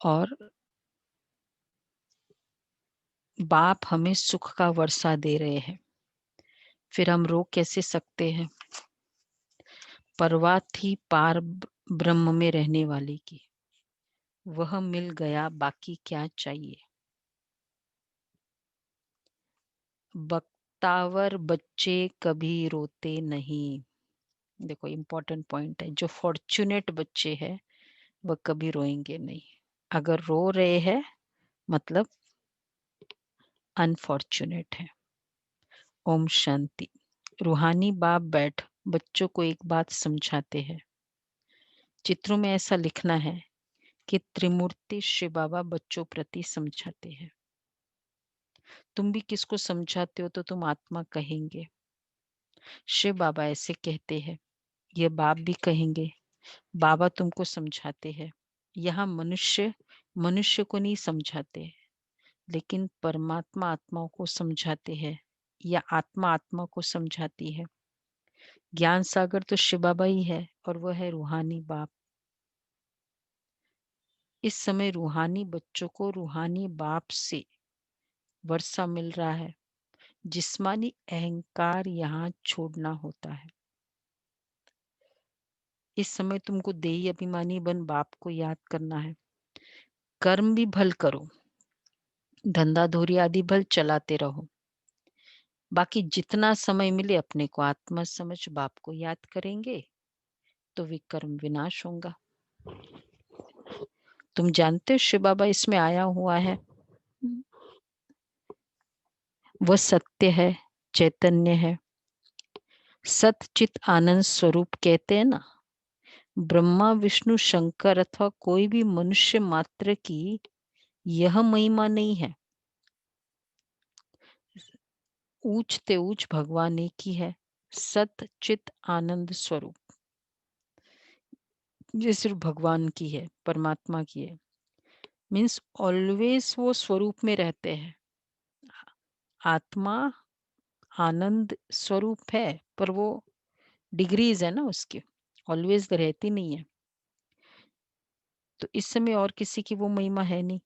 और बाप हमें सुख का वर्षा दे रहे हैं, फिर हम रोक कैसे सकते हैं? परवाह थी पार ब्रह्म में रहने वाले की, वह मिल गया, बाकी क्या चाहिए? बख्तावर बच्चे कभी रोते नहीं। देखो इम्पोर्टेंट पॉइंट है, जो फॉर्चुनेट बच्चे हैं वह कभी रोएंगे नहीं। अगर रो रहे हैं मतलब अनफॉर्चुनेट है। ओम शांति। रूहानी बाप बैठ बच्चों को एक बात समझाते हैं। चित्रों में ऐसा लिखना है कि त्रिमूर्ति शिव बाबा बच्चों प्रति समझाते हैं। तुम भी किसको समझाते हो तो तुम आत्मा कहेंगे। शिव बाबा ऐसे कहते हैं, ये बाप भी कहेंगे, बाबा तुमको समझाते हैं। यहाँ मनुष्य मनुष्य को नहीं समझाते, लेकिन परमात्मा आत्माओं को समझाते हैं, या आत्मा आत्मा को समझाती है। ज्ञान सागर तो शिव बाबा ही है, और वह है रूहानी बाप। इस समय रूहानी बच्चों को रूहानी बाप से वर्षा मिल रहा है। जिस्मानी अहंकार यहाँ छोड़ना होता है। इस समय तुमको देही अभिमानी बन बाप को याद करना है। कर्म भी भल करो, धंधा धोरी आदि भल चलाते रहो। बाकी जितना समय मिले अपने को आत्मा समझ बाप को याद करेंगे तो विकर्म विनाश होगा। तुम जानते हो शिव बाबा इसमें आया हुआ है, वह सत्य है, चैतन्य है, सत चित आनंद स्वरूप कहते हैं ना। ब्रह्मा विष्णु शंकर अथवा कोई भी मनुष्य मात्र की यह महिमा नहीं है। ऊंच ते ऊंच भगवान एक ही है, सत चित आनंद स्वरूप। ये सिर्फ भगवान की है, परमात्मा की है। मीन्स ऑलवेज वो स्वरूप में रहते हैं। आत्मा आनंद स्वरूप है, पर वो डिग्रीज है ना उसकी, ऑलवेज रहती नहीं है। तो इस समय और किसी की वो महिमा है नहीं।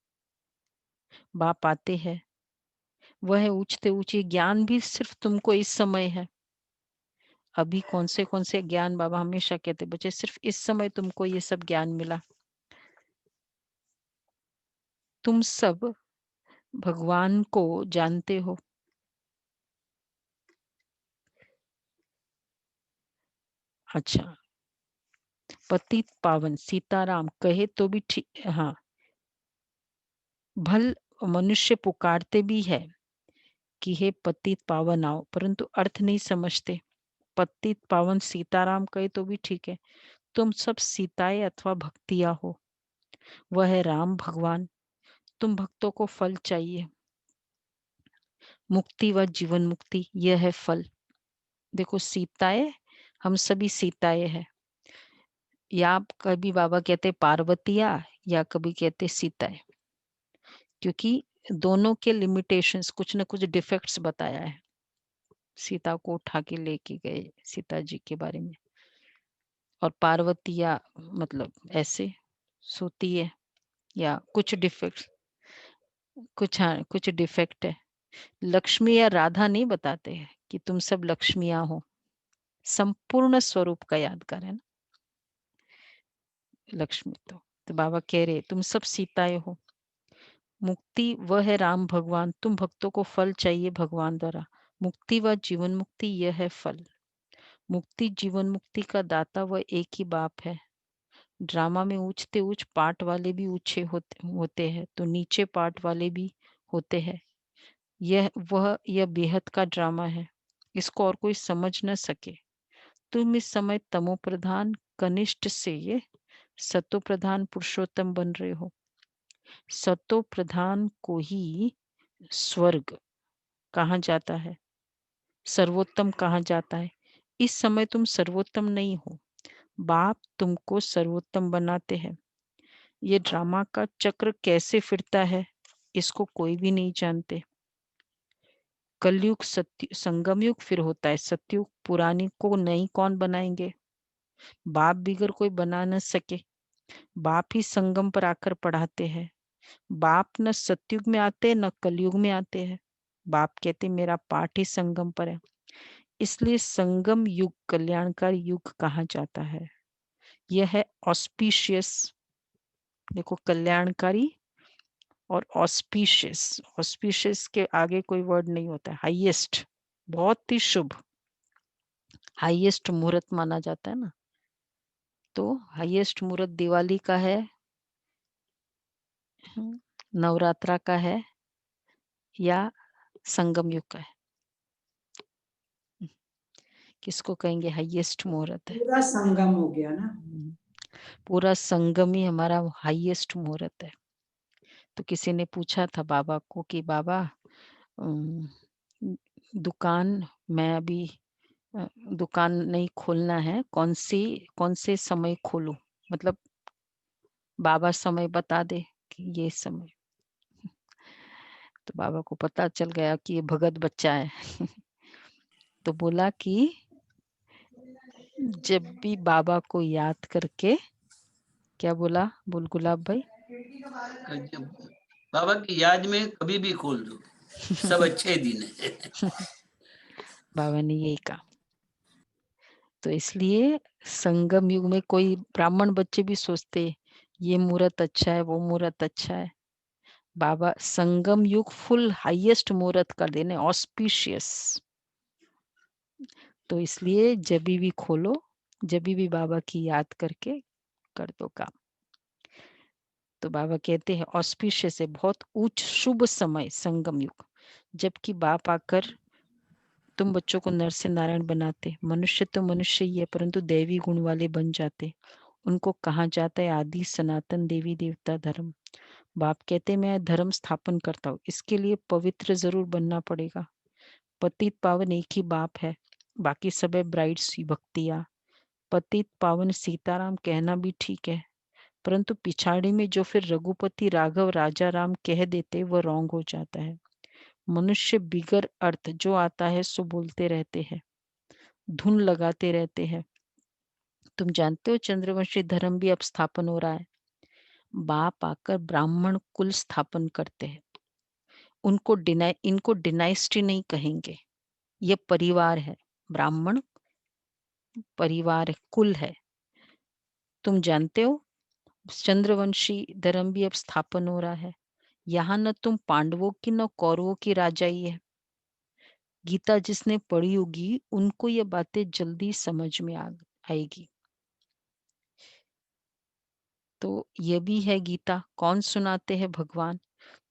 बाप आते हैं, वह है ऊंचते ऊंचे। ज्ञान भी सिर्फ तुमको इस समय है। अभी कौन से ज्ञान बाबा हमेशा कहते बच्चे, सिर्फ इस समय तुमको ये सब ज्ञान मिला। तुम सब भगवान को जानते हो। अच्छा, पतित पावन सीताराम कहे तो भी ठीक। हाँ, भल मनुष्य पुकारते भी है कि हे पतित पावन आओ, परंतु अर्थ नहीं समझते। पतित पावन सीताराम कहे तो भी ठीक है। तुम सब सीताएं अथवा भक्तियां हो, वह है राम भगवान। तुम भक्तों को फल चाहिए, मुक्ति व जीवन मुक्ति, यह है फल। देखो सीताएं, हम सभी सीताएं हैं। या कभी बाबा कहते पार्वतिया, या कभी कहते सीताएं, क्योंकि दोनों के लिमिटेशंस, कुछ न कुछ डिफेक्ट्स बताया है। सीता को उठा के लेके गए, सीता जी के बारे में। और पार्वतिया मतलब ऐसे सोती है, या कुछ डिफेक्ट्स, कुछ हाँ कुछ डिफेक्ट है। लक्ष्मी या राधा नहीं बताते हैं कि तुम सब लक्ष्मियां हो। संपूर्ण स्वरूप का याद करें ना लक्ष्मी। तो बाबा कह रहे तुम सब सीताएं हो। मुक्ति वह है राम भगवान। तुम भक्तों को फल चाहिए भगवान द्वारा। मुक्ति व जीवन मुक्ति, यह है फल। मुक्ति जीवन मुक्ति का दाता वह एक ही बाप है। ड्रामा में ऊंचते ऊंच पार्ट वाले भी ऊंचे होते हैं, तो नीचे पार्ट वाले भी होते हैं। यह बेहद का ड्रामा है, इसको और कोई समझ न सके। तुम इस समय तमो प्रधान कनिष्ठ से ये सतो प्रधान पुरुषोत्तम बन रहे हो। सतो प्रधान को ही स्वर्ग कहा जाता है, सर्वोत्तम कहा जाता है। इस समय तुम सर्वोत्तम नहीं हो, बाप तुमको सर्वोत्तम बनाते हैं। ये ड्रामा का चक्र कैसे फिरता है, इसको कोई भी नहीं जानते। कलयुग सत्य संगम युग फिर होता है सतयुग। पुरानी को नई कौन बनाएंगे? बाप बिगर कोई बना न सके। बाप ही संगम पर आकर पढ़ाते हैं। बाप न सतयुग में आते न कलयुग में आते हैं। बाप कहते मेरा पाठ ही संगम पर है, इसलिए संगम युग कल्याणकारी युग कहा जाता है। यह है ऑस्पिशियस, देखो कल्याणकारी और ऑस्पिशियस, ऑस्पिशियस के आगे कोई वर्ड नहीं होता है, हाईएस्ट, बहुत ही शुभ, हाईएस्ट मुहूर्त माना जाता है ना। तो हाईएस्ट मुहूर्त दिवाली का है, नवरात्रा का है या संगम युग का है, किसको कहेंगे हाईएस्ट मुहूर्त है? पूरा संगम हो गया ना। पूरा संगम ही हमारा हाईएस्ट मुहूर्त है। तो किसी ने पूछा था बाबा को कि बाबा अम, दुकान मैं अभी दुकान नहीं खोलना है, कौन से समय खोलूं, मतलब बाबा समय बता दे कि ये समय। तो बाबा को पता चल गया कि ये भगत बच्चा है तो बोला कि जब भी बाबा को याद करके, क्या बोला बोल गुलाब भाई? बाबा की याद में कभी भी खोल दो, सब अच्छे दिन है बाबा ने यही कहा। तो इसलिए संगम युग में कोई ब्राह्मण बच्चे भी सोचते ये मुहूर्त अच्छा है, वो मुहूर्त अच्छा है। बाबा संगम युग फुल हाईएस्ट मुहूर्त कर देने, ऑस्पिशियस। तो इसलिए जब भी खोलो, जब भी बाबा की याद करके कर दो काम। तो बाबा कहते हैं ऑस्पिशियस है, बहुत उच्च शुभ समय संगम युग, जबकि बाप आकर तुम बच्चों को नर से नारायण बनाते। मनुष्य तो मनुष्य ही है, परंतु दैवी गुण वाले बन जाते। उनको कहा जाता है आदि सनातन देवी देवता धर्म। बाप कहते मैं धर्म स्थापन करता हूँ, इसके लिए पवित्र जरूर बनना पड़ेगा। पतित पावन एक ही बाप है, बाकी सब है ब्राइड्स भक्तियां। पतित पावन सीताराम कहना भी ठीक है, परंतु पिछाड़ी में जो फिर रघुपति राघव राजा राम कह देते वह रॉन्ग हो जाता है। मनुष्य बिगर अर्थ जो आता है सो बोलते रहते हैं, धुन लगाते रहते हैं। तुम जानते हो चंद्रवंशी धर्म भी अब स्थापन हो रहा है। बाप आकर ब्राह्मण कुल स्थापन करते हैं। इनको डिनाइस्टी नहीं कहेंगे, ये परिवार है, ब्राह्मण परिवार है, कुल है। तुम जानते हो चंद्रवंशी धर्म भी अब स्थापन हो रहा है। यहाँ न तुम पांडवों की न कौरवों की राजाई है। गीता जिसने पढ़ी होगी उनको ये बातें जल्दी समझ में आएगी। तो ये भी है गीता, कौन सुनाते हैं? भगवान।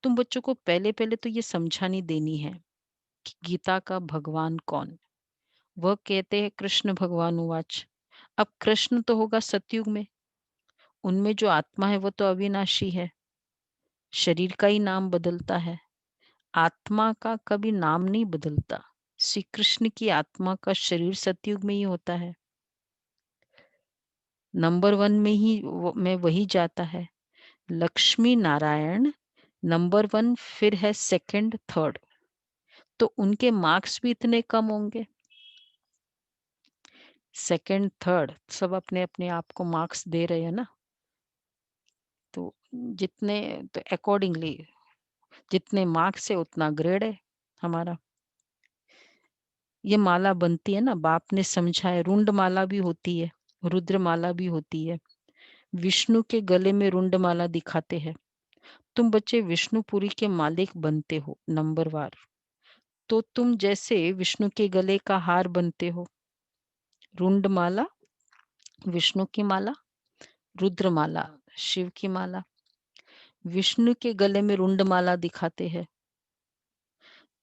तुम बच्चों को पहले पहले तो ये समझानी देनी है कि गीता का भगवान कौन। वह कहते हैं कृष्ण भगवान उवाच। अब कृष्ण तो होगा सतयुग में, उनमें जो आत्मा है वो तो अविनाशी है, शरीर का ही नाम बदलता है, आत्मा का कभी नाम नहीं बदलता। श्री कृष्ण की आत्मा का शरीर सतयुग में ही होता है, नंबर 1 में ही में वही जाता है। लक्ष्मी नारायण नंबर 1, फिर है सेकंड, थर्ड, तो उनके मार्क्स भी इतने कम होंगे। सेकंड थर्ड सब अपने अपने आप को मार्क्स दे रहे हैं ना, तो जितने तो अकॉर्डिंगली जितने मार्क्स है उतना ग्रेड है हमारा। ये माला बनती है ना, बाप ने समझा है, रुंड माला भी होती है, रुद्र माला भी होती है। विष्णु के गले में रुंड माला दिखाते हैं। तुम बच्चे विष्णुपुरी के मालिक बनते हो नंबर वार, तो तुम जैसे विष्णु के गले का हार बनते हो। रुंड माला विष्णु की माला, रुद्र माला शिव की माला। विष्णु के गले में रुंड माला दिखाते हैं,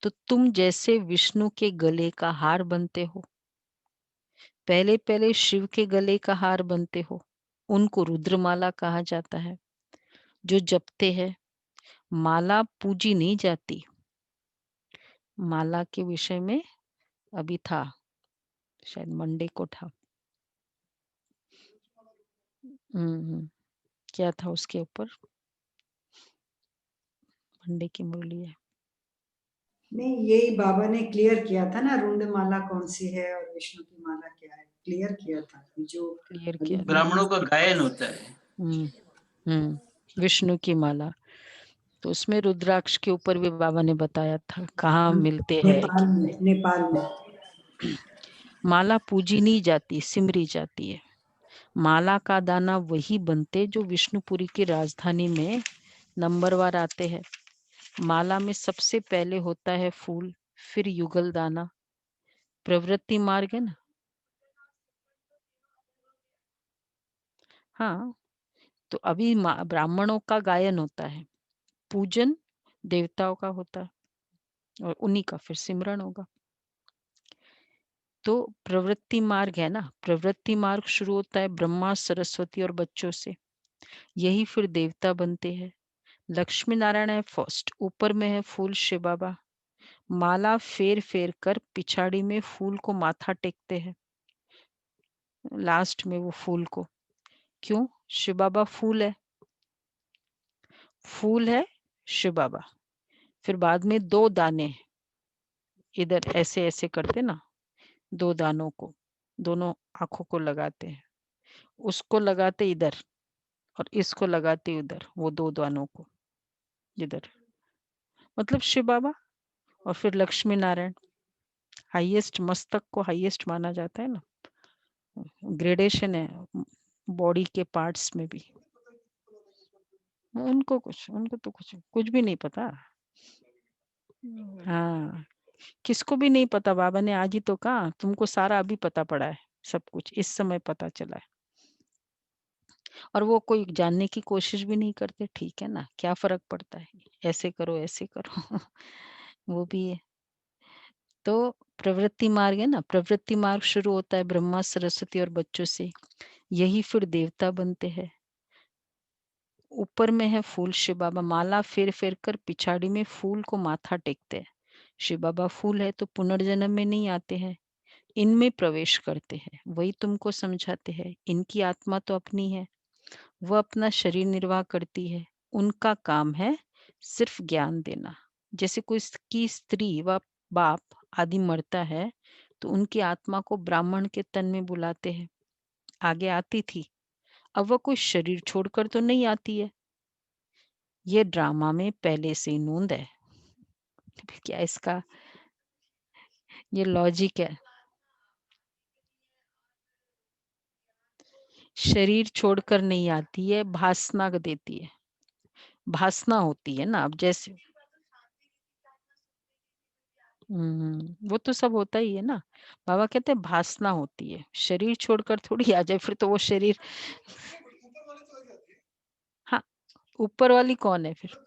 तो तुम जैसे विष्णु के गले का हार बनते हो। पहले पहले शिव के गले का हार बनते हो, उनको रुद्रमाला कहा जाता है। जो जपते हैं, माला पूजी नहीं जाती। माला के विषय में अभी था, शायद मंडे को था। क्या था उसके ऊपर? मंडे की मुरली है। नहीं, यही बाबा ने क्लियर किया था ना, रुंड माला कौन सी है और विष्णु की माला क्या है, क्लियर किया था जो क्लियर अभी किया था। ब्राह्मणों का गायन होता है। विष्णु की माला, तो उसमें रुद्राक्ष के ऊपर भी बाबा ने बताया था कहाँ मिलते हैं। नेपाल में माला पूजी नहीं जाती, सिमरी जाती है। माला का दाना वही बनते जो विष्णुपुरी की राजधानी में नंबरवार आते हैं। माला में सबसे पहले होता है फूल, फिर युगल दाना। प्रवृत्ति मार्ग है ना। हाँ, तो अभी ब्राह्मणों का गायन होता है, पूजन देवताओं का होता है, और उन्हीं का फिर सिमरन होगा। तो प्रवृत्ति मार्ग है ना, प्रवृत्ति मार्ग शुरू होता है ब्रह्मा, सरस्वती और बच्चों से, यही फिर देवता बनते हैं। लक्ष्मी नारायण है फर्स्ट, ऊपर में है फूल शिव बाबा। माला फेर फेर कर पिछाड़ी में फूल को माथा टेकते हैं, लास्ट में वो फूल को। क्यों? शिव बाबा फूल है, फूल है शिव बाबा। फिर बाद में 2 दाने इधर ऐसे ऐसे करते ना, 2 दानों को दोनों आंखों को लगाते हैं, उसको लगाते इधर और इसको लगाते उधर, वो 2 दानों को इधर, मतलब शिव बाबा। और फिर लक्ष्मी नारायण, हाईएस्ट, मस्तक को हाईएस्ट माना जाता है ना। ग्रेडेशन है बॉडी के पार्ट्स में भी। उनको तो कुछ भी नहीं पता। हाँ, किसको भी नहीं पता, बाबा ने आज ही तो कहा तुमको सारा अभी पता पड़ा है, सब कुछ इस समय पता चला है। और वो कोई जानने की कोशिश भी नहीं करते, ठीक है ना, क्या फर्क पड़ता है, ऐसे करो ऐसे करो वो भी है। तो प्रवृत्ति मार्ग है ना, प्रवृत्ति मार्ग शुरू होता है ब्रह्मा, सरस्वती और बच्चों से, यही फिर देवता बनते हैं। ऊपर में है फूल शिव बाबा, माला फेर फेर कर पिछाड़ी में फूल को माथा टेकते हैं। शिव बाबा फूल है तो पुनर्जन्म में नहीं आते हैं, इनमें प्रवेश करते हैं, वही तुमको समझाते हैं। इनकी आत्मा तो अपनी है, वह अपना शरीर निर्वाह करती है, उनका काम है सिर्फ ज्ञान देना। जैसे कोई की स्त्री व बाप आदि मरता है तो उनकी आत्मा को ब्राह्मण के तन में बुलाते हैं, आगे आती थी, अब वह कोई शरीर छोड़कर तो नहीं आती है। ये ड्रामा में पहले से ही नोंद है। क्या इसका ये लॉजिक है? शरीर छोड़कर नहीं आती है, भासना देती है, भासना होती है ना। अब जैसे वो तो सब होता ही है ना। बाबा कहते हैं भासना होती है, शरीर छोड़कर थोड़ी आ जाए, फिर तो वो शरीर। हाँ, ऊपर वाली कौन है फिर?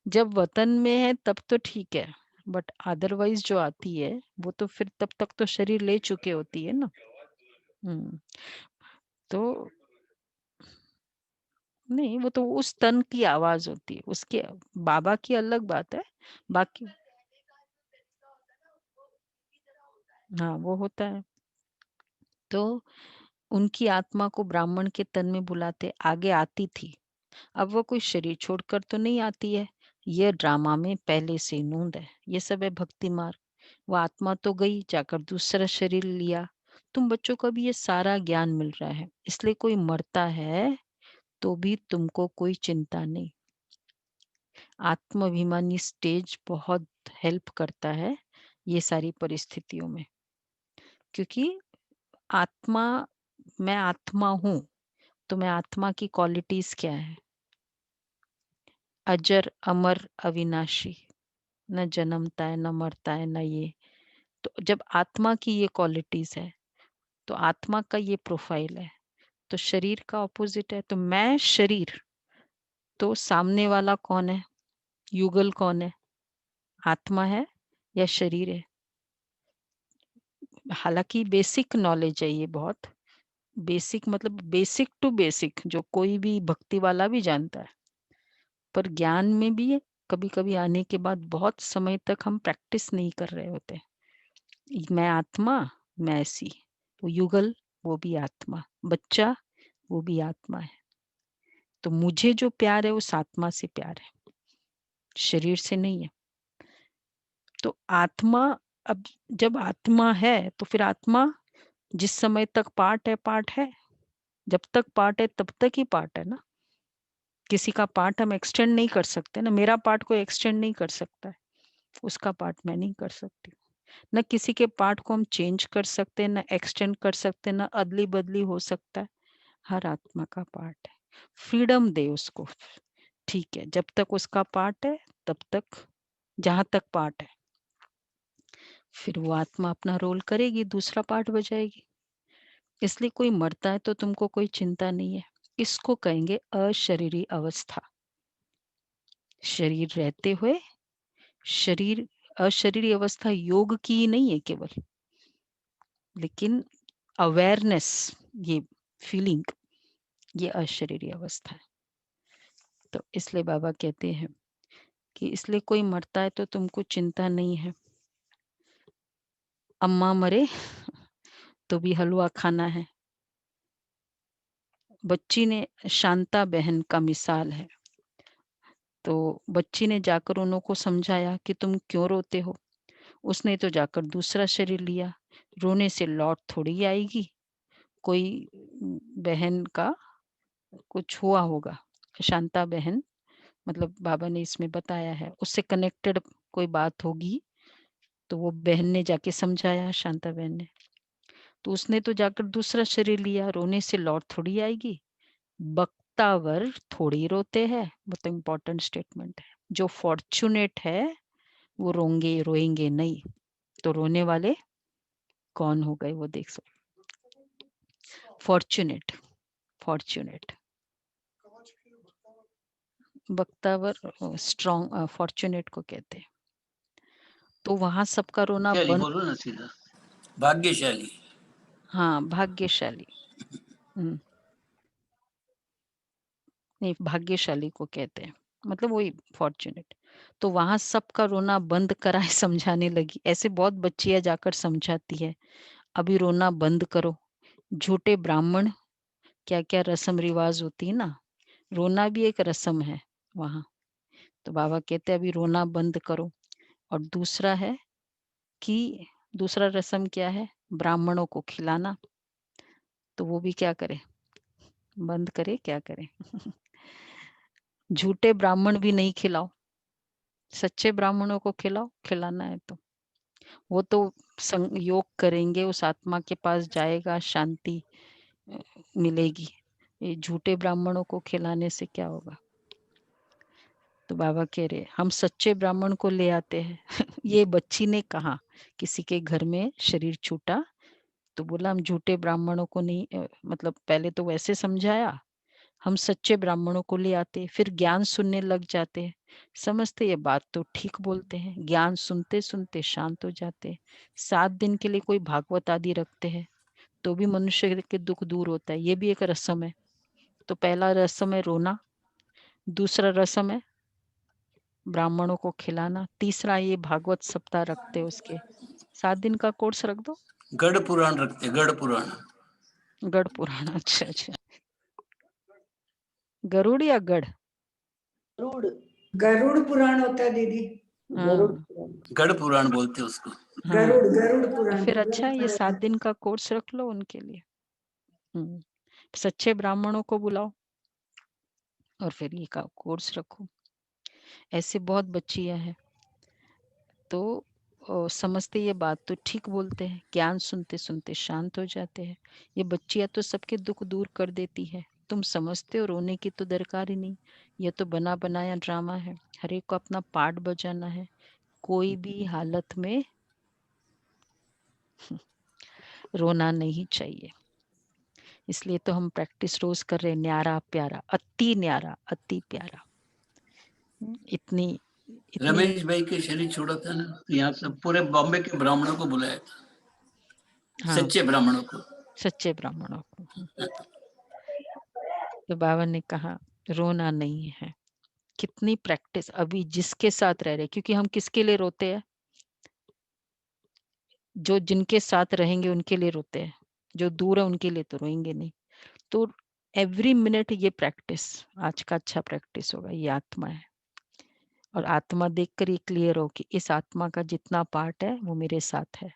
जब वतन में है तब तो ठीक है, बट अदरवाइज जो आती है वो तो फिर तब तक तो शरीर ले चुके होती है ना। हम्म तो नहीं, वो तो उस तन की आवाज होती है, उसके बाबा की अलग बात है। बाकी हाँ, वो होता है। तो उनकी आत्मा को ब्राह्मण के तन में बुलाते, आगे आती थी, अब वो कोई शरीर छोड़कर तो नहीं आती है। यह ड्रामा में पहले से नोंद है, ये सब है भक्ति मार्ग। वो आत्मा तो गई, जाकर दूसरा शरीर लिया। तुम बच्चों को भी ये सारा ज्ञान मिल रहा है, इसलिए कोई मरता है तो भी तुमको कोई चिंता नहीं। आत्माभिमानी स्टेज बहुत हेल्प करता है ये सारी परिस्थितियों में, क्योंकि आत्मा, मैं आत्मा हूं, तो मैं आत्मा की क्वालिटीज क्या है? अजर, अमर, अविनाशी, न जन्मता है न मरता है न ये। तो जब आत्मा की ये क्वालिटीज है तो आत्मा का ये प्रोफाइल है, तो शरीर का ऑपोजिट है। तो मैं शरीर, तो सामने वाला कौन है? युगल कौन है? आत्मा है या शरीर है? हालांकि बेसिक नॉलेज है ये, बहुत बेसिक, मतलब बेसिक टू बेसिक, जो कोई भी भक्ति वाला भी जानता है। पर ज्ञान में भी कभी कभी आने के बाद बहुत समय तक हम प्रैक्टिस नहीं कर रहे होते। मैं आत्मा, मैं ऐसी, वो युगल, वो भी आत्मा, बच्चा, वो भी आत्मा है। तो मुझे जो प्यार है उस आत्मा से प्यार है, शरीर से नहीं है। तो आत्मा, अब जब आत्मा है तो फिर आत्मा जिस समय तक पार्ट है, जब तक पार्ट है तब तक ही पार्ट है ना। किसी का पार्ट हम एक्सटेंड नहीं कर सकते ना, मेरा पार्ट कोई एक्सटेंड नहीं कर सकता है, उसका पार्ट मैं नहीं कर सकती। ना किसी के पार्ट को हम चेंज कर सकते हैं, ना एक्सटेंड कर सकते हैं, ना अदली बदली हो सकता है। हर आत्मा का पार्ट है, फ्रीडम दे उसको। ठीक है, जब तक उसका पार्ट है तब तक, जहां तक पार्ट है, फिर वो आत्मा अपना रोल करेगी, दूसरा पार्ट बजाएगी। इसलिए कोई मरता है तो तुमको कोई चिंता नहीं है। इसको कहेंगे अशरीरी अवस्था। शरीर रहते हुए शरीर, अशरीरी अवस्था योग की ही नहीं है केवल, लेकिन अवेयरनेस, ये फीलिंग, ये अशरीरी अवस्था है। तो इसलिए बाबा कहते हैं कि इसलिए कोई मरता है तो तुमको चिंता नहीं है। अम्मा मरे तो भी हलवा खाना है। बच्ची ने, शांता बहन का मिसाल है, तो बच्ची ने जाकर उनको समझाया कि तुम क्यों रोते हो। उसने तो जाकर दूसरा शरीर लिया, रोने से लौट थोड़ी आएगी। कोई बहन का कुछ हुआ होगा, शांता बहन, मतलब बाबा ने इसमें बताया है, उससे कनेक्टेड कोई बात होगी, तो वो बहन ने जाके समझाया, शांता बहन ने। तो उसने तो जाकर दूसरा शरीर लिया, रोने से लौट थोड़ी आएगी। बख्तावर थोड़ी रोते हैं, बहुत इंपॉर्टेंट स्टेटमेंट है। जो फॉर्चुनेट है वो रोएंगे नहीं। तो रोने वाले कौन हो गए वो देख सकते। Fortunate, fortunate, Bakhtawar strong, fortunate को कहते हैं। तो वहां सबका रोना भाग्यशाली बंद। बोलो ना सीधा, भाग्यशाली। हाँ, भाग्यशाली। नहीं, भाग्यशाली को कहते हैं, मतलब वही फॉर्चुनेट। तो वहां सबका रोना बंद कराए समझाने लगी। ऐसे बहुत बच्चियां जाकर समझाती है, अभी रोना बंद करो। झूठे ब्राह्मण, क्या क्या रस्म रिवाज होती है ना, रोना भी एक रस्म है वहां। तो बाबा कहते हैं अभी रोना बंद करो। और दूसरा है कि, दूसरा रस्म क्या है, ब्राह्मणों को खिलाना। तो वो भी क्या करे, बंद करे, क्या करे। झूठे ब्राह्मण भी नहीं खिलाओ, सच्चे ब्राह्मणों को खिलाओ, खिलाना है तो। वो तो योग करेंगे, उस आत्मा के पास जाएगा, शांति अ, मिलेगी। ये झूठे ब्राह्मणों को खिलाने से क्या होगा। तो बाबा कह रहे हम सच्चे ब्राह्मण को ले आते हैं। ये बच्ची ने कहा, किसी के घर में शरीर छूटा, तो बोला हम झूठे ब्राह्मणों को नहीं, मतलब पहले तो वैसे समझाया, हम सच्चे ब्राह्मणों को ले आते, फिर ज्ञान सुनने लग जाते हैं। समझते ये बात तो ठीक बोलते हैं, ज्ञान सुनते सुनते शांत हो जाते हैं। 7 दिन के लिए कोई भागवत आदि रखते हैं तो भी मनुष्य के दुख दूर होता है। ये भी एक रस्म है। तो पहला रस्म है रोना, दूसरा रस्म है ब्राह्मणों को खिलाना, तीसरा ये भागवत सप्ताह रखते हैं, उसके 7 दिन का कोर्स रख दो। गढ़ पुराण रखते, गढ़ पुराण। गढ़ पुराण, अच्छा अच्छा। गरुड़ या गढ़? गरुड़, गरुड़ पुराण होता है दीदी। हाँ गढ़ पुराण बोलते उसको। हाँ। गरुड़, गरुड़ तो पुराण फिर तो अच्छा है, ये 7 गरुड़। दिन का कोर्स रख लो उनके लिए। सच्चे ब्राह्मणों को बुलाओ और फिर ये का कोर्स रखो। ऐसे बहुत बच्चियां हैं, तो समझते ये बात तो ठीक बोलते हैं, ज्ञान सुनते सुनते शांत हो जाते हैं। ये बच्चियां तो सबके दुख दूर कर देती है। तुम समझते हो रोने की तो दरकार ही नहीं, ये तो बना बनाया ड्रामा है। हर एक को अपना पार्ट बजाना है, कोई भी हालत में रोना नहीं चाहिए। इसलिए तो हम प्रैक्टिस रोज कर रहे हैं, न्यारा प्यारा, अति न्यारा, अति प्यारा। इतनी इतनी रमेश भाई के शरीर छोड़ा था ना, तो यहाँ सब पूरे बॉम्बे के ब्राह्मणों को बुलाया था, हाँ, सच्चे ब्राह्मणों को। सच्चे ब्राह्मणों को। तो बाबा ने कहा रोना नहीं है। कितनी प्रैक्टिस अभी जिसके साथ रह रहे, क्योंकि हम किसके लिए रोते हैं, जो जिनके साथ रहेंगे उनके लिए रोते हैं, जो दूर है उनके लिए तो रोएंगे नहीं। तो एवरी मिनट ये प्रैक्टिस, आज का अच्छा प्रैक्टिस होगा। ये आत्मा है, और आत्मा देखकर ये क्लियर हो कि इस आत्मा का जितना पार्ट है वो मेरे साथ है।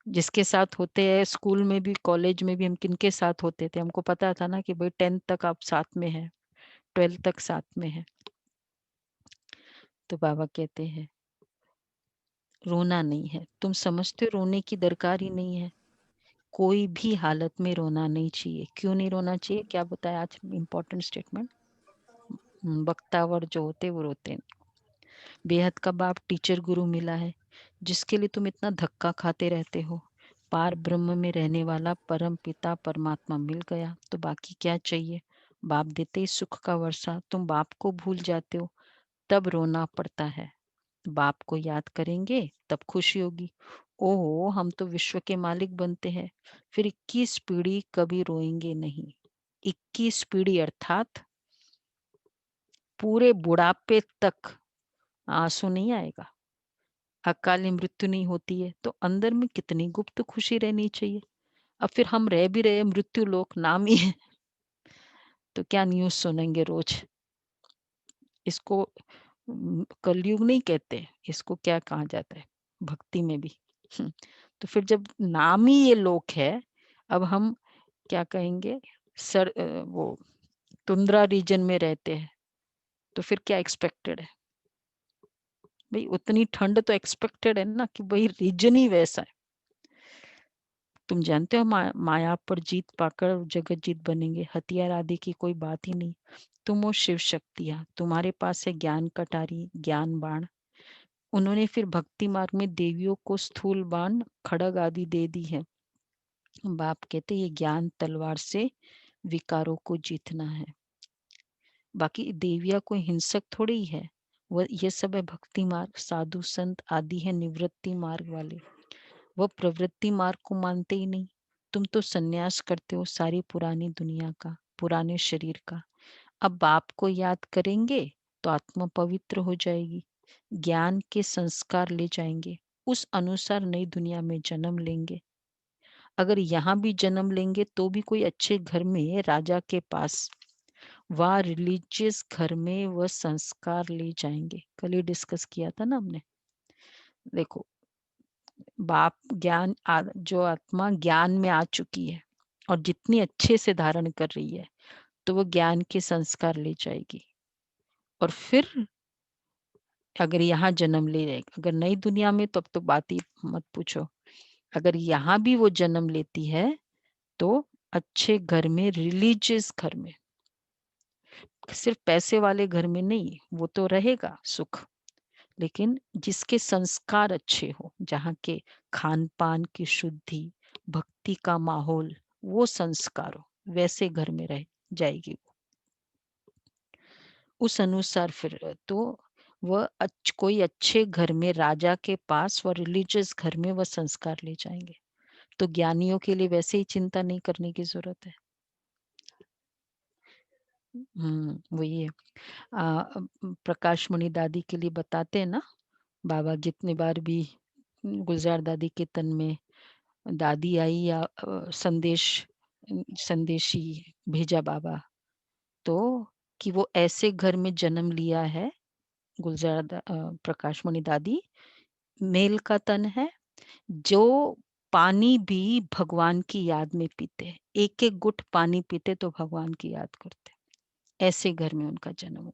जिसके साथ होते हैं स्कूल में भी, कॉलेज में भी, हम किनके साथ होते थे, हमको पता था ना कि भाई 10th तक आप साथ में हैं, 12th तक साथ में है। तो बाबा कहते हैं रोना नहीं है, तुम समझते हो रोने की दरकार ही नहीं है, कोई भी हालत में रोना नहीं चाहिए। क्यों नहीं रोना चाहिए, क्या बताया आज, इम्पोर्टेंट स्टेटमेंट। वक्तावर जो होते वो रोते हैं। बेहद का बाप टीचर गुरु मिला है, जिसके लिए तुम इतना धक्का खाते रहते हो। पार ब्रह्म में रहने वाला परम पिता परमात्मा मिल गया, तो बाकी क्या चाहिए। बाप देते ही सुख का वर्षा, तुम बाप को भूल जाते हो, तब रोना पड़ता है। बाप को याद करेंगे तब खुशी होगी। ओहो, हम तो विश्व के मालिक बनते हैं, फिर 21 पीढ़ी कभी रोएंगे नहीं। 21 पीढ़ी अर्थात पूरे बुढ़ापे तक आंसू नहीं आएगा। अकाली मृत्यु नहीं होती है तो अंदर में कितनी गुप्त खुशी रहनी चाहिए। अब फिर हम रह भी रहे मृत्यु लोक नाम ही है, तो क्या न्यूज़ सुनेंगे रोज। इसको कलयुग नहीं कहते, इसको क्या कहा जाता है भक्ति में भी। तो फिर जब नाम ही ये लोक है, अब हम क्या कहेंगे, वो तुंद्रा रीजन में रहते हैं, तो फिर क्या एक्सपेक्टेड है भाई, उतनी ठंड तो एक्सपेक्टेड है ना, कि भाई रीजन ही वैसा है। तुम जानते हो माया पर जीत पाकर जगत जीत बनेंगे, हथियार आदि की कोई बात ही नहीं। तुम हो शिव शक्तियां, तुम्हारे पास है ज्ञान कटारी, ज्ञान बाण। उन्होंने फिर भक्ति मार्ग में देवियों को स्थूल बाण खड़ग आदि दे दी है। बाप कहते ये ज्ञान तलवार से विकारों को जीतना है। बाकी देविया कोई हिंसक थोड़ी ही है, वह ये सब है भक्ति मार्ग, साधु संत आदि है निवृत्ति मार्ग वाले। वह प्रवृत्ति मार्ग को मानते ही नहीं। तुम तो सन्यास करते हो सारी पुरानी दुनिया का, पुराने शरीर का। अब बाप को याद करेंगे तो आत्मा पवित्र हो जाएगी, ज्ञान के संस्कार ले जाएंगे, उस अनुसार नई दुनिया में जन्म लेंगे। अगर यहाँ भी जन्म लेंगे तो भी कोई अच्छे घर में राजा के पास, वह रिलीजियस घर में वह संस्कार ले जाएंगे। कल ही डिस्कस किया था ना हमने। देखो बाप ज्ञान जो आत्मा ज्ञान में आ चुकी है और जितनी अच्छे से धारण कर रही है, तो वो ज्ञान के संस्कार ले जाएगी। और फिर अगर यहाँ जन्म ले जाएगी, अगर नई दुनिया में, तो अब तो बात ही मत पूछो। अगर यहाँ भी वो जन्म लेती है तो अच्छे घर में, रिलीजियस घर में, सिर्फ पैसे वाले घर में नहीं, वो तो रहेगा सुख, लेकिन जिसके संस्कार अच्छे हो, जहाँ के खान पान की शुद्धि, भक्ति का माहौल, वो संस्कार हो, वैसे घर में रह जाएगी वो। उस अनुसार फिर तो वह कोई अच्छे घर में राजा के पास, वह रिलीजियस घर में वह संस्कार ले जाएंगे। तो ज्ञानियों के लिए वैसे ही चिंता नहीं करने की जरूरत है। वही है। प्रकाश मणि दादी के लिए बताते हैं ना, बाबा जितने बार भी गुलजार दादी के तन में दादी आई या संदेशी भेजा बाबा, तो कि वो ऐसे घर में जन्म लिया है, प्रकाश मणि दादी मेल का तन है, जो पानी भी भगवान की याद में पीते हैं, एक एक गुट पानी पीते तो भगवान की याद करते, ऐसे घर में उनका जन्म हुआ।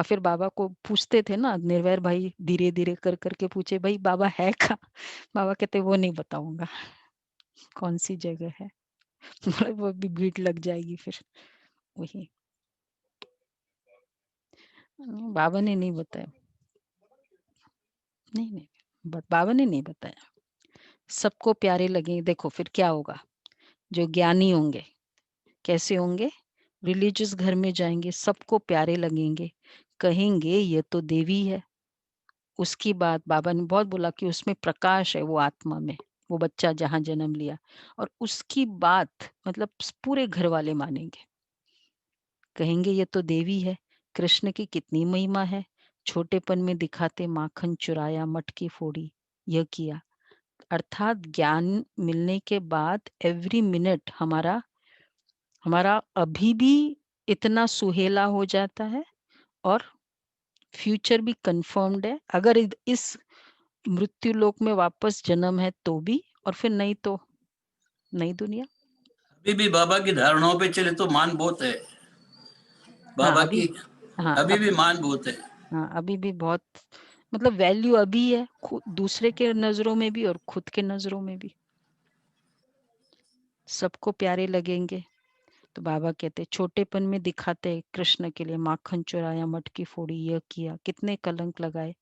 फिर बाबा को पूछते थे ना, निर्वैर भाई धीरे धीरे कर करके पूछे, भाई बाबा है का। बाबा कहते वो नहीं बताऊंगा कौन सी जगह है। वो भी भीड़ लग जाएगी फिर। वही बाबा ने नहीं बताया, नहीं, बाबा ने नहीं बताया। सबको प्यारे लगे, देखो फिर क्या होगा। जो ज्ञानी होंगे कैसे होंगे, रिलीजियस घर में जाएंगे, सबको प्यारे लगेंगे, कहेंगे ये तो देवी है। उसकी बात बाबा ने बहुत बोला कि उसमें प्रकाश है, वो आत्मा में, वो बच्चा जहाँ जन्म लिया, और उसकी बात मतलब पूरे घर वाले मानेंगे, कहेंगे ये तो देवी है। कृष्ण की कितनी महिमा है, छोटेपन में दिखाते माखन चुराया, मटकी फोड़ी, यह किया। अर्थात ज्ञान मिलने के बाद एवरी मिनट हमारा हमारा अभी भी इतना सुहेला हो जाता है, और फ्यूचर भी कंफर्म्ड है। अगर इस मृत्यु लोक में वापस जन्म है तो भी, और फिर नहीं तो नई दुनिया। अभी भी बाबा की धारणाओं पे चले तो मान बहुत है, हाँ बाबा अभी, की हाँ अभी भी मान बहुत है। हाँ अभी भी बहुत, मतलब वैल्यू अभी है, दूसरे के नजरों में भी और खुद के नजरों में भी सबको प्यारे लगेंगे। तो बाबा कहते छोटेपन में दिखाते कृष्ण के लिए माखन चुराया, मटकी फोड़ी, यह किया, कितने कलंक लगाए।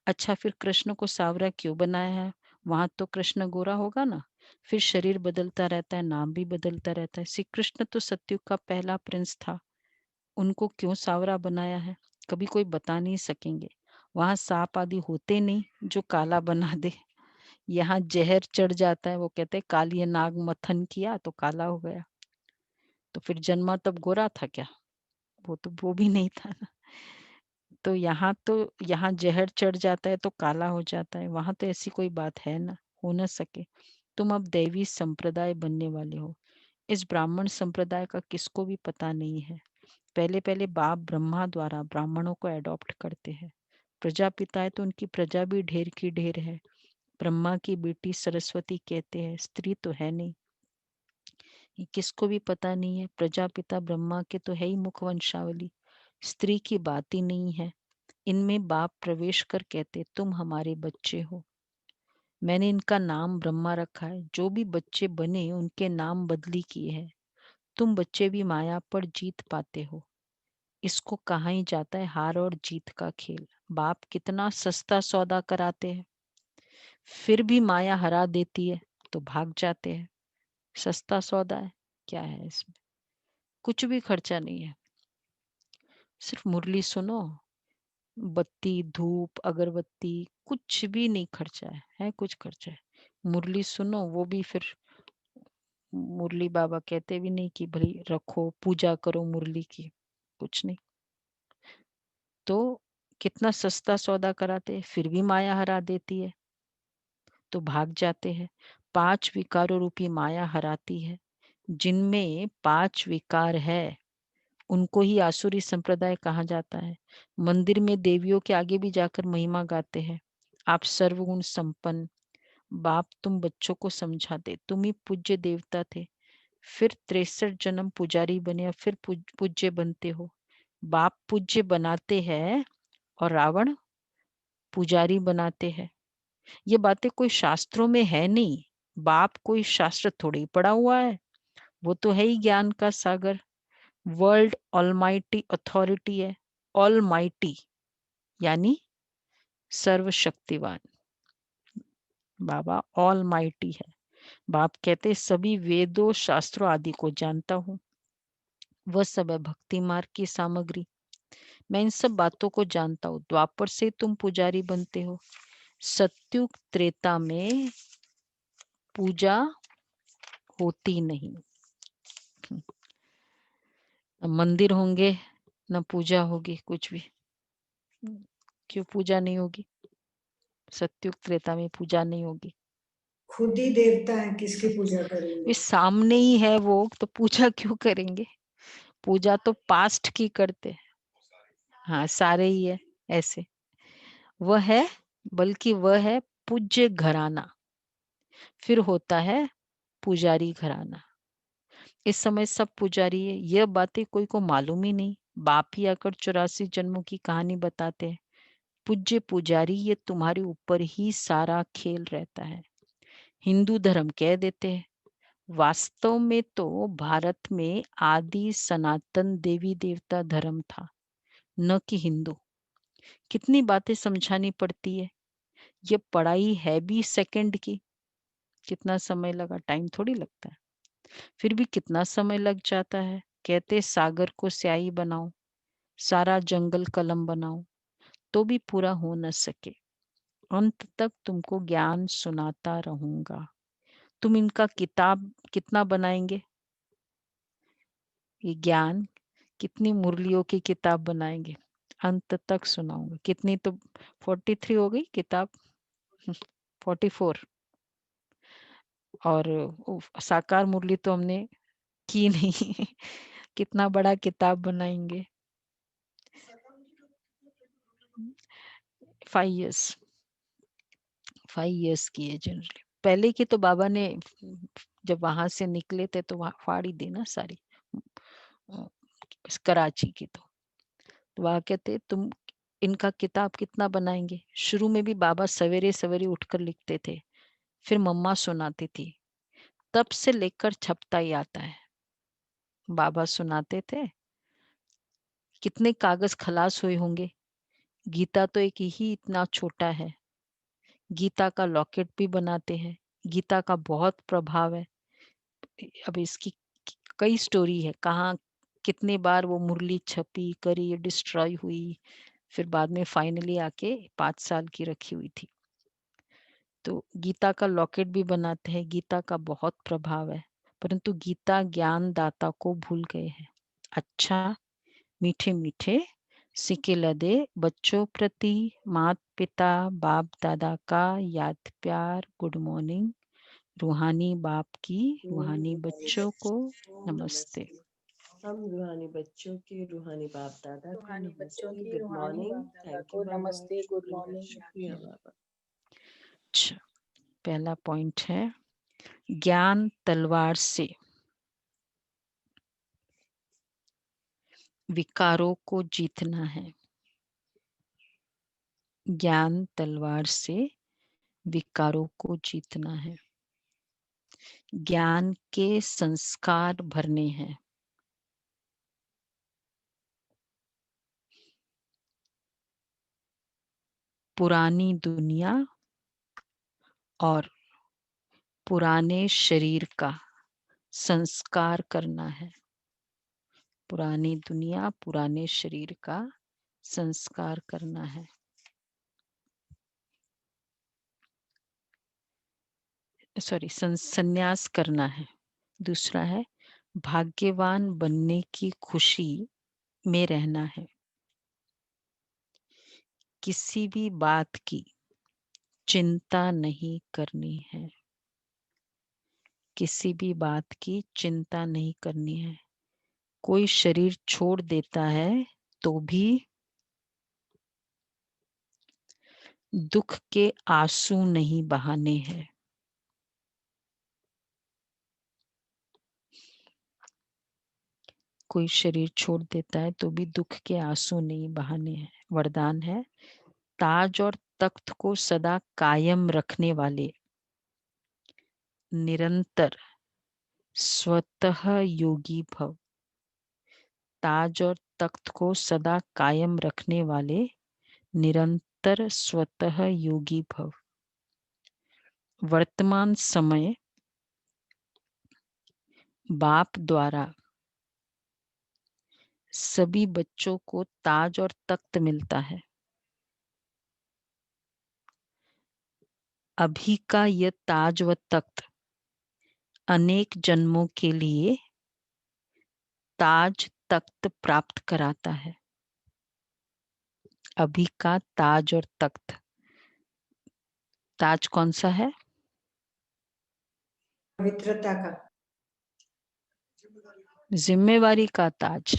अच्छा फिर कृष्ण को सांवरा क्यों बनाया है? वहां तो कृष्ण गोरा होगा ना। फिर शरीर बदलता रहता है, नाम भी बदलता रहता है। श्री कृष्ण तो सत्युग का पहला प्रिंस था, उनको क्यों सांवरा बनाया है? कभी कोई बता नहीं सकेंगे। वहां सांप आदि होते नहीं जो काला बना दे। यहाँ जहर चढ़ जाता है, वो कहते हैं काली नाग मथन किया तो काला हो गया। तो फिर जन्मा तब गोरा था क्या? वो तो वो भी नहीं था ना। तो यहाँ जहर चढ़ जाता है तो काला हो जाता है, वहां तो ऐसी कोई बात है ना, हो न सके। तुम अब दैवी संप्रदाय बनने वाले हो। इस ब्राह्मण संप्रदाय का किसको भी पता नहीं है। पहले पहले बाप ब्रह्मा द्वारा ब्राह्मणों को एडॉप्ट करते हैं। प्रजापिता है तो उनकी प्रजा भी ढेर की ढेर है। ब्रह्मा की बेटी सरस्वती कहते हैं, स्त्री तो है नहीं। ये किसको भी पता नहीं है। प्रजापिता ब्रह्मा के तो है ही मुख वंशावली, स्त्री की बात ही नहीं है। इनमें बाप प्रवेश कर कहते तुम हमारे बच्चे हो। मैंने इनका नाम ब्रह्मा रखा है, जो भी बच्चे बने उनके नाम बदली किए हैं। तुम बच्चे भी माया पर जीत पाते हो। इसको कहा ही जाता है हार और जीत का खेल। बाप कितना सस्ता सौदा कराते हैं, फिर भी माया हरा देती है तो भाग जाते हैं। सस्ता सौदा है, क्या है इसमें? कुछ भी खर्चा नहीं है, सिर्फ मुरली सुनो, बत्ती धूप अगरबत्ती, कुछ भी नहीं खर्चा है कुछ खर्चा है? मुरली सुनो, वो भी फिर मुरली बाबा कहते भी नहीं कि भाई रखो पूजा करो मुरली की, कुछ नहीं। तो कितना सस्ता सौदा कराते हैं, फिर भी माया हरा देती है तो भाग जाते हैं। 5 विकारों रूपी माया हराती है। जिनमें 5 विकार है उनको ही आसुरी संप्रदाय कहा जाता है। मंदिर में देवियों के आगे भी जाकर महिमा गाते हैं, आप सर्वगुण संपन्न। बाप तुम बच्चों को समझाते, तुम ही पूज्य देवता थे, फिर 63 जन्म पुजारी बने और फिर पूज्य बनते हो। बाप पूज्य बनाते हैं और रावण पुजारी बनाते हैं। ये बातें कोई शास्त्रों में है नहीं। बाप कोई शास्त्र थोड़ी पढ़ा हुआ है, वो तो है ही ज्ञान का सागर। वर्ल्ड ऑलमाइटी अथॉरिटी है। ऑलमाइटी यानी सर्वशक्तिवान। बाबा ऑलमाइटी है। बाप कहते सभी वेदों शास्त्रों आदि को जानता हूँ, वह सब है भक्ति मार्ग की सामग्री। मैं इन सब बातों को जानता हूँ। द्वापर से तुम पुजारी बनते हो। सत्युग त्रेता में पूजा होती नहीं। न मंदिर होंगे न पूजा होगी, कुछ भी। क्यों पूजा नहीं होगी? सत्युग त्रेता में पूजा नहीं होगी। खुद ही देवता है, किसकी पूजा करेंगे? वे सामने ही है वो, तो पूजा क्यों करेंगे? पूजा तो पास्ट की करते हैं। हाँ सारे ही है ऐसे। वह है, बल्कि वह है पूज्य घराना, फिर होता है पुजारी घराना। इस समय सब पुजारी है, यह बातें कोई को मालूम ही नहीं। बाप ही आकर 84 जन्मों की कहानी बताते हैं। पूज्य पुजारी, ये तुम्हारे ऊपर ही सारा खेल रहता है। हिंदू धर्म कह देते हैं, वास्तव में तो भारत में आदि सनातन देवी देवता धर्म था, न कि हिंदू। कितनी बातें समझानी पड़ती है। ये पढ़ाई है भी सेकंड की। कितना समय लगा, टाइम थोड़ी लगता है, फिर भी कितना समय लग जाता है। कहते सागर को स्याही बनाओ, सारा जंगल कलम बनाओ, तो भी पूरा हो न सके। अंत तक तुमको ज्ञान सुनाता रहूंगा। तुम इनका किताब कितना बनाएंगे? ये ज्ञान कितनी मुरलियों की किताब बनाएंगे? अंत तक सुनाऊंगा। कितनी तो 43 हो गई किताब, 44। और साकार मुरली तो हमने की नहीं। कितना बड़ा किताब बनाएंगे? 5 years। 5 इयर्स की है जनरली। पहले की तो बाबा ने जब वहां से निकले थे तो वहां फाड़ ही दी ना सारी कराची की। तो वहां कहते तुम इनका किताब कितना बनाएंगे। शुरू में भी बाबा सवेरे सवेरे उठकर लिखते थे, फिर मम्मा सुनाती थी, तब से लेकर छपता ही आता है। बाबा सुनाते थे, कितने कागज खलास हुए होंगे। गीता तो एक ही इतना छोटा है। गीता का लॉकेट भी बनाते हैं। गीता का बहुत प्रभाव है। अब इसकी कई स्टोरी है, कहाँ कितने बार वो मुरली छपी करी डिस्ट्रॉय हुई, फिर बाद में फाइनली आके 5 साल की रखी हुई थी। तो गीता का लॉकेट भी बनाते हैं। गीता का बहुत प्रभाव है, परंतु गीता ज्ञान दाता को भूल गए हैं। अच्छा, मीठे मीठे सिक्के लदे बच्चों प्रति मात पिता बाप दादा का याद प्यार गुड मॉर्निंग। रूहानी बाप की रूहानी बच्चों को नमस्ते। हम रूहानी बच्चों के रूहानी बाप दादा को रूहानी बच्चों नमस्ते, की गुड रूहानी मॉर्निंग। बाप दादा थैंक को यू बाबा, नमस्ते, गुड शुक्रिया मॉर्निंग। शुक्रिया बाबा। अच्छा, पहला पॉइंट है ज्ञान तलवार से विकारों को जीतना है। ज्ञान तलवार से विकारों को जीतना है। ज्ञान के संस्कार भरने हैं। पुरानी दुनिया और पुराने शरीर का संस्कार करना है। पुरानी दुनिया पुराने शरीर का संस्कार करना है। सॉरी, संन्यास करना है। दूसरा है भाग्यवान बनने की खुशी में रहना है। किसी भी बात की चिंता नहीं करनी है। किसी भी बात की चिंता नहीं करनी है। कोई शरीर छोड़ देता है तो भी दुख के आंसू नहीं बहाने हैं। कोई शरीर छोड़ देता है तो भी दुख के आंसू नहीं बहाने हैं। वरदान है ताज और तख्त को सदा कायम रखने वाले निरंतर स्वतः योगी भव। ताज और तख्त को सदा कायम रखने वाले निरंतर स्वतः योगी भव। वर्तमान समय बाप द्वारा सभी बच्चों को ताज और तख्त मिलता है। अभी का यह ताज व तख्त अनेक जन्मों के लिए ताज तख्त प्राप्त कराता है। अभी का ताज और तख्त। ताज कौन सा है? पवित्रता का, जिम्मेवारी का ताज।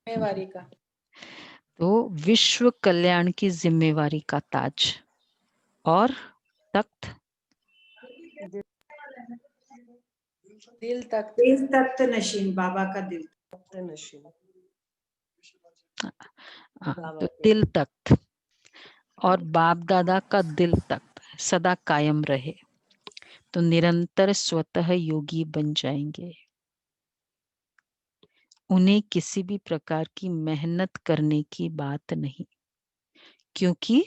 जिम्मेवारी का, तो विश्व कल्याण की जिम्मेवारी का ताज। और तख्त दिल तक दिल तख्त नशीन, बाबा का दिल। नशीन हाँ, बाबा तो के दिल तख्त और बाप दादा का दिल तख्त सदा कायम रहे तो निरंतर स्वतः योगी बन जाएंगे। उन्हें किसी भी प्रकार की मेहनत करने की बात नहीं, क्योंकि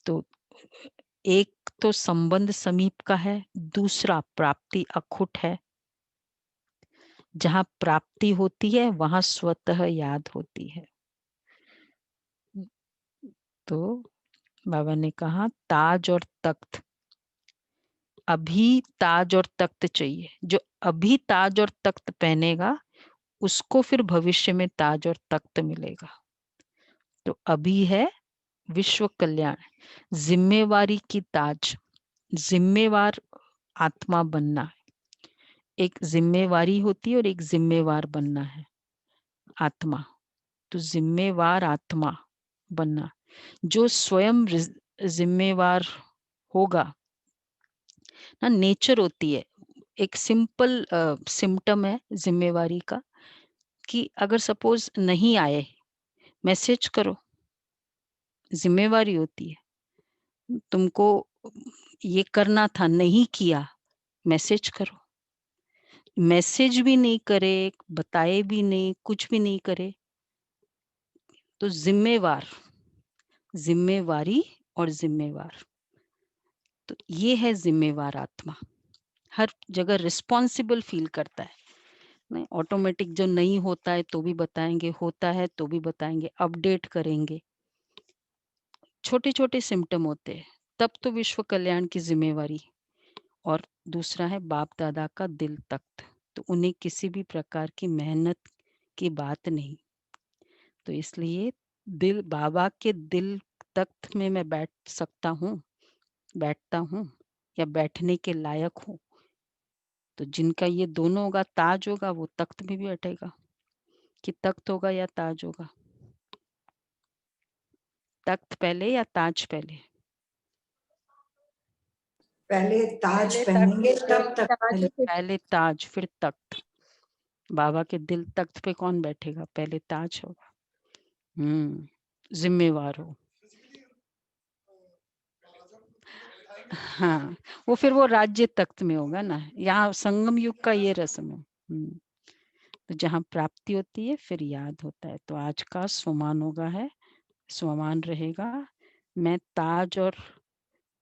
तो एक तो संबंध समीप का है, दूसरा प्राप्ति अखुट है। जहां प्राप्ति होती है वहां स्वतः याद होती है। तो बाबा ने कहा ताज और तख्त। अभी ताज और तख्त चाहिए। जो अभी ताज और तख्त पहनेगा उसको फिर भविष्य में ताज और तख्त मिलेगा। तो अभी है विश्व कल्याण, जिम्मेवारी की ताज, जिम्मेवार आत्मा बनना। एक जिम्मेवारी होती है और एक जिम्मेवार बनना है आत्मा। तो जिम्मेवार आत्मा बनना, जो स्वयं जिम्मेवार होगा ना, नेचर होती है, एक सिंपल सिम्टम है जिम्मेवारी का कि अगर सपोज नहीं आए, मैसेज करो, जिम्मेवारी होती है। तुमको ये करना था, नहीं किया, मैसेज करो। मैसेज भी नहीं करे, बताए भी नहीं, कुछ भी नहीं करे, तो जिम्मेवार, जिम्मेवारी और जिम्मेवार, तो ये है जिम्मेवार आत्मा। हर जगह रिस्पॉन्सिबल फील करता है। नहीं, ऑटोमेटिक जो नहीं होता है तो भी बताएंगे, होता है तो भी बताएंगे, अपडेट करेंगे। छोटे छोटे सिम्टम होते हैं, तब तो विश्व कल्याण की जिम्मेवारी। और दूसरा है बाप दादा का दिल तख्त, तो उन्हें किसी भी प्रकार की मेहनत की बात नहीं। तो इसलिए दिल, बाबा के दिल तख्त में मैं बैठ सकता हूँ, बैठता हूँ या बैठने के लायक हूँ, तो जिनका ये दोनों होगा, ताज होगा, वो तख्त में भी बैठेगा। कि तख्त होगा या ताज होगा? तख्त पहले या ताज पहले? पहले ताज पहले पहनेंगे तख्त, तब तक ताज पहले। फिर पहले ताज फिर तख्त। बाबा के दिल तख्त पे कौन बैठेगा? पहले ताज होगा। जिम्मेवार हो। हाँ, वो फिर वो राज्य तख्त में होगा ना, यहाँ संगम युग का ये रस्म है। तो जहाँ प्राप्ति होती है फिर याद होता है। तो आज का स्वमान होगा है, स्वमान रहेगा, मैं ताज और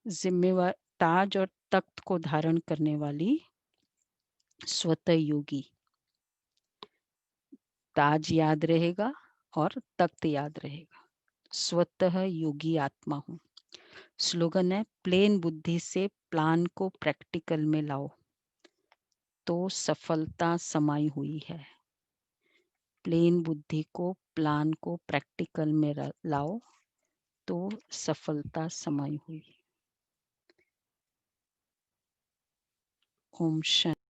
जिम्मेवार, ताज और तख्त को धारण करने वाली स्वतः योगी। ताज याद रहेगा और तख्त याद रहेगा। स्वतः योगी आत्मा हूँ। स्लोगन है, प्लेन बुद्धि से प्लान को प्रैक्टिकल में लाओ तो सफलता समाई हुई है। प्लेन बुद्धि को, प्लान को प्रैक्टिकल में लाओ तो सफलता समाई हुई। ओम शांति।